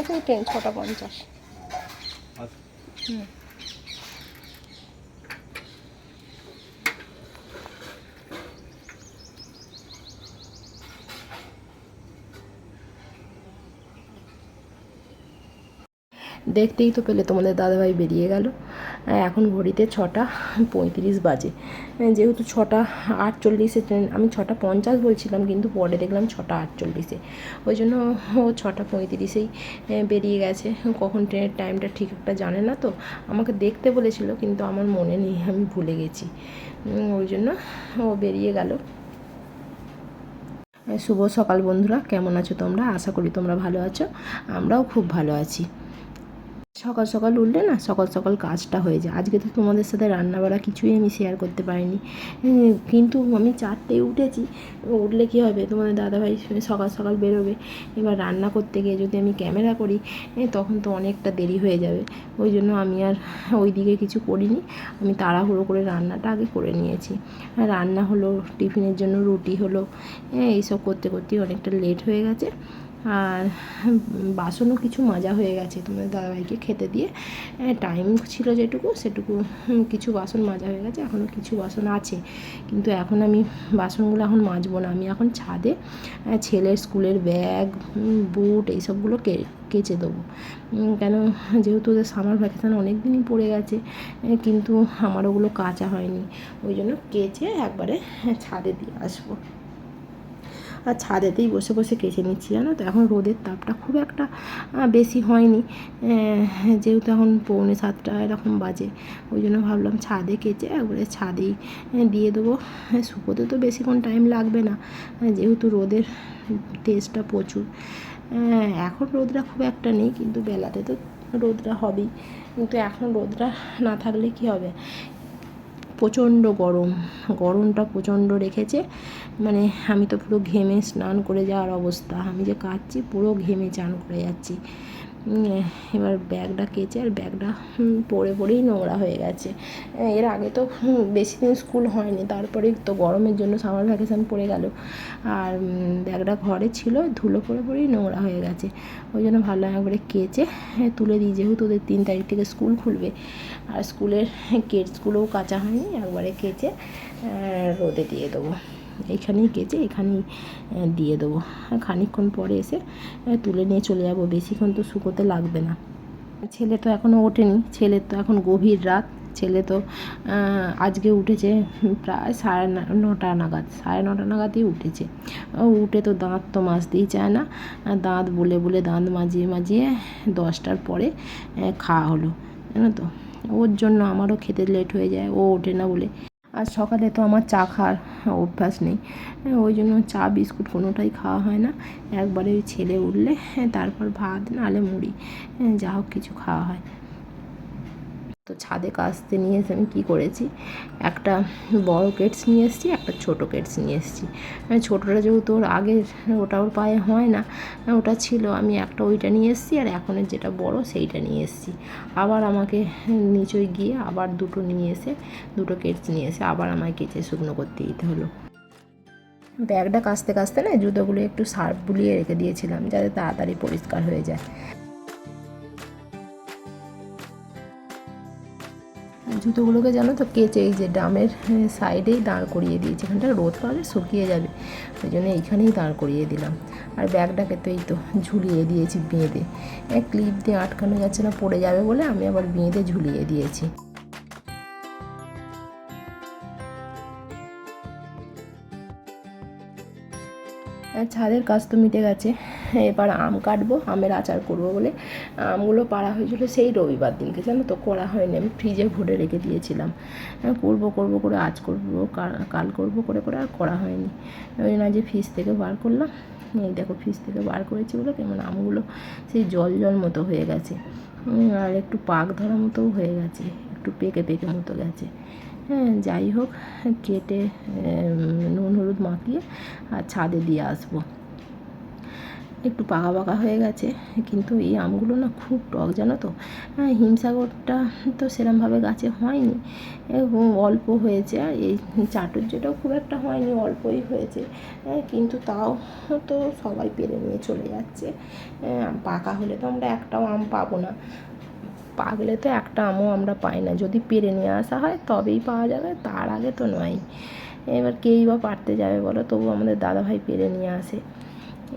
গেছে ট্রেন 6টা 50। হুম, দেখতেই তো পেলে তোমাদের দাদাভাই বেরিয়ে গেল। এখন ঘড়িতে 6টা 35 বাজে। যেহেতু 6টা 48-এ ট্রেন, আমি 6টা 50 বলছিলাম কিন্তু পরে দেখলাম 6টা 48-এ, ওই জন্য ও 6টা 35-এই বেরিয়ে গেছে। কখন ট্রেনের টাইমটা ঠিক একটা জানে না তো, আমাকে দেখতে বলেছিল কিন্তু আমার মনে নেই, আমি ভুলে গেছি। ওই জন্য ও বেরিয়ে গেল। শুভ সকাল বন্ধুরা, কেমন আছো তোমরা? আশা করি তোমরা ভালো আছো, আমরাও খুব ভালো আছি। সকাল সকাল উঠলে না সকাল সকাল কাজটা হয়ে যায়। আজকে তো তোমাদের সাথে রান্নাবাড়া কিছুই আমি শেয়ার করতে পারিনি, কিন্তু আমি 4টেয় উঠেছি। উঠলে কী হবে, তোমাদের দাদাভাই সকাল সকাল বেরোবে, এবার রান্না করতে গিয়ে যদি আমি ক্যামেরা করি তখন তো অনেকটা দেরি হয়ে যাবে। ওই জন্য আমি আর ওই দিকে কিছু করিনি, আমি তাড়াহুড়ো করে রান্নাটা আগে করে নিয়েছি। রান্না হলো, টিফিনের জন্য রুটি হলো, এইসব করতে করতেই অনেকটা লেট হয়ে গেছে। আর বাসনও কিছু মাজা হয়ে গেছে তোমাদের দাদাভাইকে খেতে দিয়ে। টাইম ছিল যেটুকু সেটুকু কিছু বাসন মাজা হয়ে গেছে, এখনও কিছু বাসন আছে, কিন্তু এখন আমি বাসনগুলো এখন মাজবো না। আমি এখন ছাদে ছেলের স্কুলের ব্যাগ, বুট এইসবগুলো কেচে দেবো। কেন, যেহেতু ওদের সামার ভ্যাকেশান অনেক দিনই পড়ে গেছে, কিন্তু আমার ওগুলো কাচা হয়নি, ওই জন্য কেচে একবারে ছাদে দিয়ে আসবো। আর ছাদেতেই বসে বসে কেচে নিচ্ছি, জানো তো। এখন রোদের তাপটা খুব একটা বেশি হয়নি, যেহেতু এখন 6:45 এরকম বাজে, ওই জন্য ভাবলাম ছাদে কেচে একবারে ছাদেই দিয়ে দেবো। শুকোতে তো বেশিক্ষণ টাইম লাগবে না, যেহেতু রোদের তেজটা প্রচুর। এখন রোদটা খুব একটা নেই, কিন্তু বেলাতে তো রোদটা হবেই, কিন্তু এখন রোদটা না থাকলে কী হবে, প্রচণ্ড গরমটা প্রচণ্ড রেখেছে। মানে আমি তো পুরো ঘেমে স্নান করে যাওয়ার অবস্থা, আমি যে কাচ্ছি পুরো ঘেমে চান করে যাচ্ছি। এবার ব্যাগটা কেচে, আর ব্যাগটা পরেই নোংরা হয়ে গেছে। এর আগে তো বেশি দিন স্কুল হয়নি, তারপরেই তো গরমের জন্য সামার ভ্যাকেশান পড়ে গেল, আর ব্যাগটা ঘরে ছিল, ধুলো পরেই নোংরা হয়ে গেছে। ওই জন্য ভাবলাম একবারে কেচে তুলে দিই, যেহেতু ওদের 3 তারিখ থেকে স্কুল খুলবে, আর স্কুলের কেটসগুলোও কাচা হয়নি, একবারে কেচে রোদে দিয়ে দেবো। এইখানেই কেচে এখানেই দিয়ে দেবো, খানিকক্ষণ পরে এসে তুলে নিয়ে চলে যাব, বেশিক্ষণ তো শুকোতে লাগবে না। ছেলে তো এখনও ওঠেনি, ছেলের তো এখন গভীর রাত। ছেলে তো আজকে উঠেছে প্রায় 9:30 নাগাদ, 9:30 নাগাদই উঠেছে। উঠে তো দাঁত তো মাজতেই চায় না, দাঁত বলে দাঁত মাজিয়ে 10টার পরে খাওয়া হলো, জানো তো। ওর জন্য আমারও খেতে লেট হয়ে যায়, ও ওঠে না বলে। আর সকালে তো আমার চা খাওয়ার অভ্যাস নেই, ওই জন্য চা বিস্কুট কোনোটাই খাওয়া হয় না। একবারে ওই ছেলে উঠলে তারপর ভাত নাহলে মুড়ি, যা হোক কিছু খাওয়া হয়। তো ছাদে কাচতে নিয়ে এসে আমি কী করেছি, একটা বড় কেটস নিয়ে এসেছি, একটা ছোটো কেটস নিয়ে এসেছি। ছোটোটা যেহেতু ওর আগে ওটা ওর পায়ে হয় না, ওটা ছিল, আমি একটা ওইটা নিয়ে এসেছি, আর এখনের যেটা বড় সেইটা নিয়ে এসেছি। আবার আমাকে নিচে গিয়ে আবার দুটো কেটস নিয়ে এসে আবার আমায় কেচে শুকনো করতে দিতে হলো। ব্যাগটা কাচতে না জুতোগুলো একটু সার্ফ বুলিয়ে রেখে দিয়েছিলাম, যাতে তাড়াতাড়ি পরিষ্কার হয়ে যায়। জুতোগুলোকে জানো তো কেচে এই যে ড্রামের সাইডেই দাঁড় করিয়ে দিয়েছি, এখানটা রোদ পালে শুকিয়ে যাবে, ওই জন্য এইখানেই দাঁড় করিয়ে দিলাম। আর ব্যাগটাকে তো এই তো ঝুলিয়ে দিয়েছি বেঁধে, ক্লিপ দিয়ে আটকানো যাচ্ছে না, পড়ে যাবে বলে আমি আবার বেঁধে ঝুলিয়ে দিয়েছি। ছাদের কাজ তো মিটে গেছে, এবার আম কাটবো, আমের আচার করবো বলে আমগুলো পাড়া হয়েছিল সেই রবিবার দিনকে, জানো তো, করা হয়নি, আমি ফ্রিজে ভরে রেখে দিয়েছিলাম। করবো করে আজ করবো কাল করবো করে আর করা হয়নি, ওই জন্য যে ফ্রিজ থেকে বার করলাম। এই দেখো ফ্রিজ থেকে বার করেছি বলে কেমন আমগুলো সেই জল মতো হয়ে গেছে, আর একটু পাক ধরা মতোও হয়ে গেছে, একটু পেকে মতো গেছে। যাই হোক, কেটে নুন হলুদ মাখিয়ে আর ছাদে দিয়ে আসবো। একটু পাকা পাকা হয়ে গেছে, কিন্তু এই আমগুলো না খুব টক, জানো তো। হিমসাগরটা তো সেরমভাবে গাছে হয়নি, অল্প হয়েছে। আর এই চাটুজ্জেটাও খুব একটা হয়নি, অল্পই হয়েছে, কিন্তু তাও তো সবাই পেরে নিয়ে চলে যাচ্ছে। পাকা হলে তো আমরা একটাও আম পাবো না, পাকলে তো একটা আমও আমরা পাই না। যদি পেরে নিয়ে আসা হয় তবেই পাওয়া যাবে, তার আগে তো নয়। এবার কেই বা পারতে যাবে বলো, তবু আমাদের দাদাভাই পেরে নিয়ে আসে।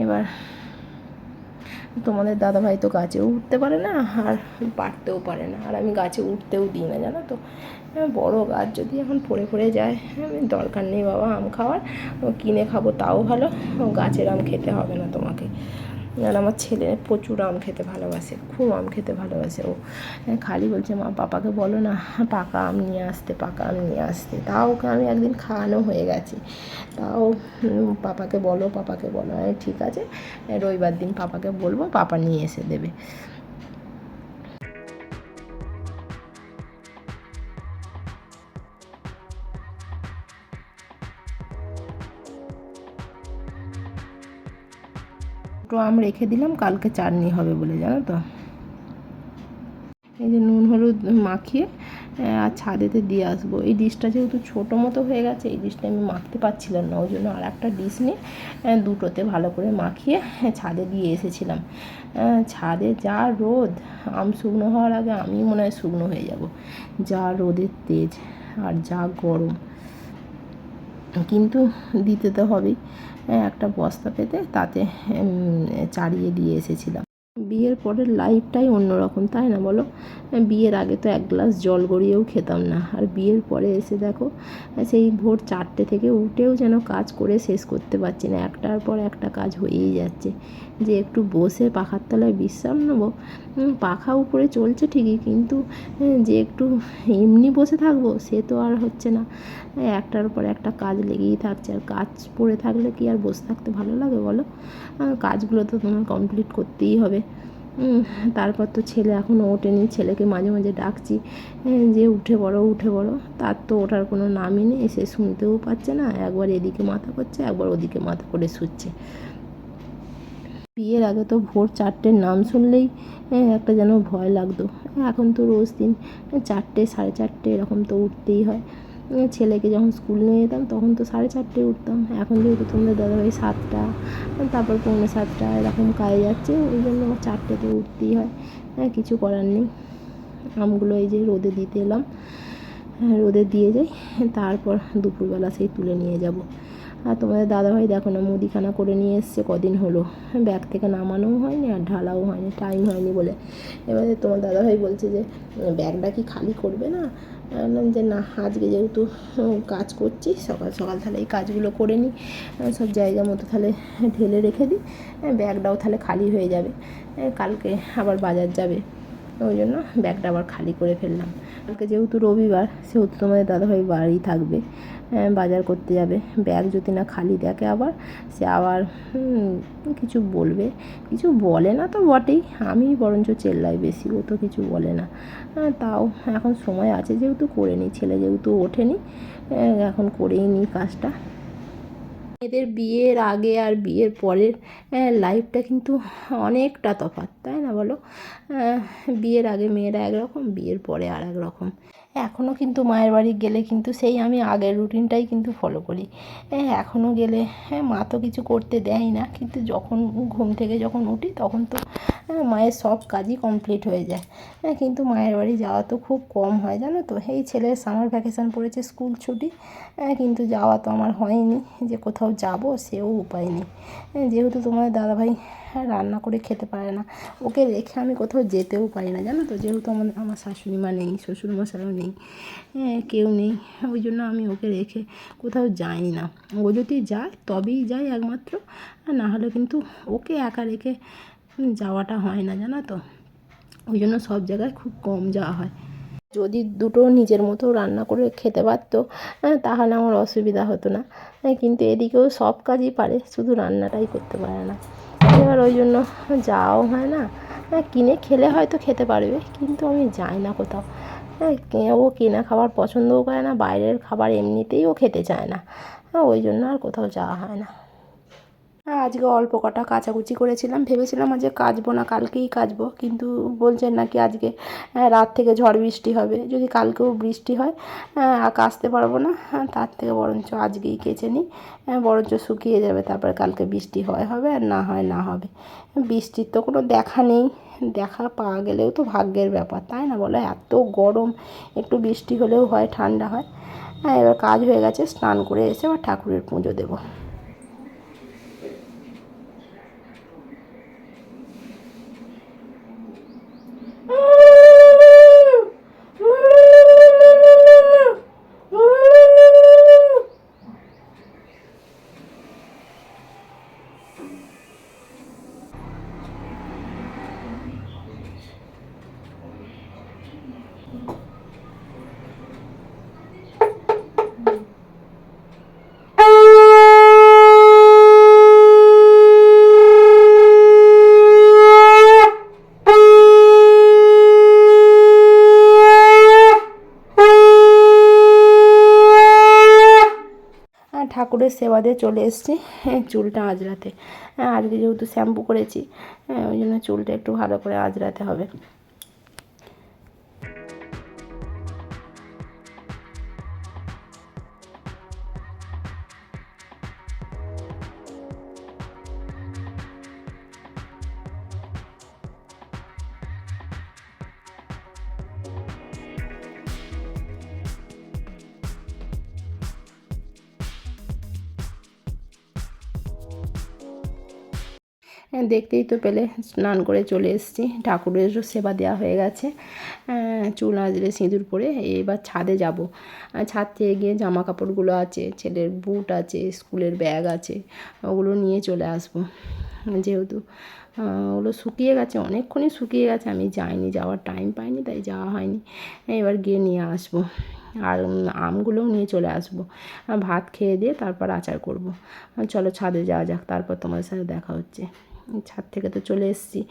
এবার তোমাদের দাদাভাই তো গাছে উঠতে পারে না, আর পারতেও পারে না, আর আমি গাছে উঠতেও দিই না, জানো তো। বড় গাছ যদি এখন পড়ে পড়ে যায়, আমি দরকার নেই বাবা আম খাওয়ার, কিনে খাবো তাও ভালো, গাছের আম খেতে হবে না তোমাকে। আর আমার ছেলে প্রচুর আম খেতে ভালোবাসে, খুব আম খেতে ভালোবাসে ও। খালি বলছে মা পাপাকে বলো না পাকা আম নিয়ে আসতে, পাকা আম নিয়ে আসতে। তাও ওকে আমি একদিন খাওয়ানো হয়ে গেছে, তাও পাপাকে বলো, পাপাকে বলো। ঠিক আছে, রবিবার দিন পাপাকে বলবো, পাপা নিয়ে এসে দেবে। দুটো আম রেখে দিলাম, কালকে চাটনি হবে বলে, জানো তো। এই যে নুন হলুদ মাখিয়ে আর ছাদেতে দিয়ে আসবো। এই ডিশটা যেহেতু ছোটো মতো হয়ে গেছে, এই ডিশটা আমি মাখতে পারছিলাম না, ওই জন্য আর একটা ডিশ নিয়ে দুটোতে ভালো করে মাখিয়ে ছাদে দিয়ে এসেছিলাম। ছাদে যা রোদ, আম শুকনো হওয়ার আগে আমি মনে হয় শুকনো হয়ে যাব, যা রোদের তেজ আর যা গরম। কিন্তু দিতে তো হবেই, একটা বস্তা পেতে তাতে চাড়িয়ে দিয়ে এসেছিলাম। বিয়ের পরের লাইফটাই অন্যরকম, তাই না বলো। বিয়ের আগে তো এক গ্লাস জল গড়িয়েও খেতাম না, আর বিয়ের পরে এসে দেখো সেই ভোর 4টে থেকে উঠেও যেন কাজ করে শেষ করতে পারছি না, একটার পর একটা কাজ হয়েই যাচ্ছে। যে একটু বসে পাখার তলায় বিশ্রাম নেবো, পাখা উপরে চলছে ঠিকই, কিন্তু যে একটু এমনি বসে থাকবো সে তো আর হচ্ছে না। একটার পর একটা কাজ লেগেই থাকছে, আর কাজ পড়ে থাকলে কি আর বসে থাকতে ভালো লাগে বলো। কাজগুলো তো তোমার কমপ্লিট করতেই হবে। তারপর তো ছেলে এখনও ওঠেনি, ছেলেকে মাঝে মাঝে ডাকছি যে উঠে পড়ো উঠে পড়ো, তার তো ওঠার কোনো নামই নেই, সে শুনতেও পাচ্ছে না, একবার এদিকে মাথা করছে একবার ওদিকে মাথা করে শুচ্ছে। বিয়ের আগে তো ভোর 4টের নাম শুনলেই একটা যেন ভয় লাগতো, এখন তো রোজ দিন 4টে 4:30 এরকম তো উঠতেই হয়। ছেলেকে যখন স্কুল নিয়ে যেতাম তখন তো 4:30 উঠতাম, এখন যেহেতু তোমাদের দাদাভাই 7টা, তারপর 6:45 এরকম কাজে যাচ্ছে, ওই জন্য 4টেতে উঠতেই হয়, কিছু করার নেই। আমগুলো এই যে রোদে দিতে এলাম, রোদে দিয়ে যাই, তারপর দুপুরবেলা সেই তুলে নিয়ে যাব। আর তোমাদের দাদাভাই দেখো না মুদিখানা করে নিয়ে এসছে, কদিন হলো, ব্যাগ থেকে নামানোও হয়নি আর ঢালাও হয়নি, টাইম হয়নি বলে। এবারে তোমার দাদাভাই বলছে যে ব্যাগটা কি খালি করবে না, যে না আজকে যেহেতু কাজ করছি সকাল সকাল তাহলে এই কাজগুলো করে নিই, সব জায়গা মতো তাহলে ঢেলে রেখে দিই, ব্যাগটাও তাহলে খালি হয়ে যাবে, কালকে আবার বাজার যাবে, ওই জন্য ব্যাগটা আবার খালি করে ফেললাম। কালকে যেহেতু রবিবার সেহেতু তোমাদের দাদাভাই বাড়ি থাকবে, বাজার করতে যাবে, ব্যাগ যদি না খালি দেখে আবার সে আবার কিছু বলবে, কিছু বলে না তো বটেই, আমি বরঞ্চ চেল্লাই বেশি, ও তো কিছু বলে না। তাও এখন সময় আছে যেহেতু করে নিই, ছেলে যেহেতু ওঠেনি এখন করেই নিই কাজটা। এদের বিয়ের আগে আর বিয়ের পরের লাইফটা কিন্তু অনেকটা তফাৎ, তাই না বলো। বিয়ের আগে মেয়েরা একরকম, বিয়ের পরে আর এক রকম। এখনও কিন্তু মায়ের বাড়ি গেলে কিন্তু সেই আমি আগের রুটিনটাই কিন্তু ফলো করি। এখনও গেলে মা তো কিছু করতে দেয় না, কিন্তু যখন ঘুম থেকে যখন উঠি তখন তো মায়ের সব কাজই কমপ্লিট হয়ে যায়। কিন্তু মায়ের বাড়ি যাওয়া তো খুব কম হয়, জানো তো। এই ছেলের সামার ভ্যাকেশান পড়েছে, স্কুল ছুটি, কিন্তু যাওয়া তো আমার হয়নি, যে কোথাও যাব সেও উপায় নেই। যেহেতু তোমার দাদাভাই রান্না করে খেতে পারে না, ওকে রেখে আমি কোথাও যেতেও পারি না, জানো তো। যেহেতু আমার শাশুড়ি মা নেই, শ্বশুরমশাইও নেই, কেউ নেই, ওই জন্য আমি ওকে রেখে কোথাও যাই না। ও যদি যায় তবেই যাই একমাত্র, না হলে কিন্তু ওকে একা রেখে যাওয়াটা হয় না, জানো তো। ওই জন্য সব জায়গায় খুব কম যাওয়া হয়। যদি দুটো নিজের মতো রান্না করে খেতে পারতো তাহলে আমার অসুবিধা হতো না, কিন্তু এদিকেও সব কাজই পারে, শুধু রান্নাটাই করতে পারে না। এবার ওই জন্য যাওয়াও হয় না। কিনে খেলে হয়তো খেতে পারবে, কিন্তু আমি যাই না কোথাও। ও কেনা খাবার পছন্দও করে না, বাইরের খাবার এমনিতেই ও খেতে চায় না, ওই জন্য আর কোথাও যাওয়া হয় না। আজকে অল্প কটা কাচাকুচি করেছিলাম, ভেবেছিলাম আজকে কাচবো না, কালকেই কাচবো, কিন্তু বলছেন নাকি আজকে রাত থেকে ঝড় বৃষ্টি হবে, যদি কালকেও বৃষ্টি হয় কাচতে পারবো না, তার থেকে বরঞ্চ আজকেই কেচে নিই, বরঞ্চ শুকিয়ে যাবে, তারপরে কালকে বৃষ্টি হয় হবে আর না হয় না হবে। বৃষ্টির তো কোনো দেখা নেই, দেখা পাওয়া গেলেও তো ভাগ্যের ব্যাপার, তাই না বলো? এত গরম, একটু বৃষ্টি হলেও হয়, ঠান্ডা হয়। এবার কাজ হয়ে গেছে, স্নান করে এসে আবার ঠাকুরের পুজো দেবো। ঠাকুরের সেবা দিয়ে চলে এসেছি চুলটা আঁচড়াতে। আজকে যেহেতু শ্যাম্পু করেছি, ওই জন্য চুলটা একটু ভালো করে আঁচড়াতে হবে। দেখতেই তো পেলে, স্নান করে চলে এসেছি, ঠাকুরেরও সেবা দেওয়া হয়ে গেছে, চুল আঁচড়ে সিঁদুর পরে এবার ছাদে যাব। ছাদ থেকে গিয়ে জামা কাপড়গুলো আছে, ছেলের বুট আছে, স্কুলের ব্যাগ আছে, ওগুলো নিয়ে চলে আসবো। যেহেতু ওগুলো শুকিয়ে গেছে, অনেকক্ষণই শুকিয়ে গেছে, আমি যাইনি, যাওয়ার টাইম পাইনি, তাই যাওয়া হয়নি। এবার গিয়ে নিয়ে আসবো, আর আমগুলোও নিয়ে চলে আসবো। ভাত খেয়ে দিয়ে তারপর আচার করব। চলো ছাদে যাওয়া যাক, তারপর তোমাদের সাথে দেখা হচ্ছে। ছাদ থেকে তো চলে এসেছি,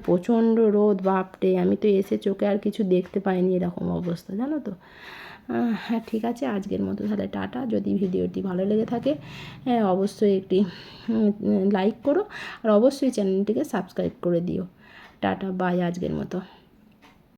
প্রচণ্ড রোদ, বাপরে, আমি তো এসে চোখে আর কিছু দেখতে পাইনি, এরকম অবস্থা, জানো তো। হ্যাঁ, ঠিক আছে, আজকের মতো তাহলে টাটা। যদি ভিডিওটি ভালো লেগে থাকে অবশ্যই একটি লাইক করো, আর অবশ্যই চ্যানেলটিকে সাবস্ক্রাইব করে দিও। টাটা, বাই, আজকের মতো।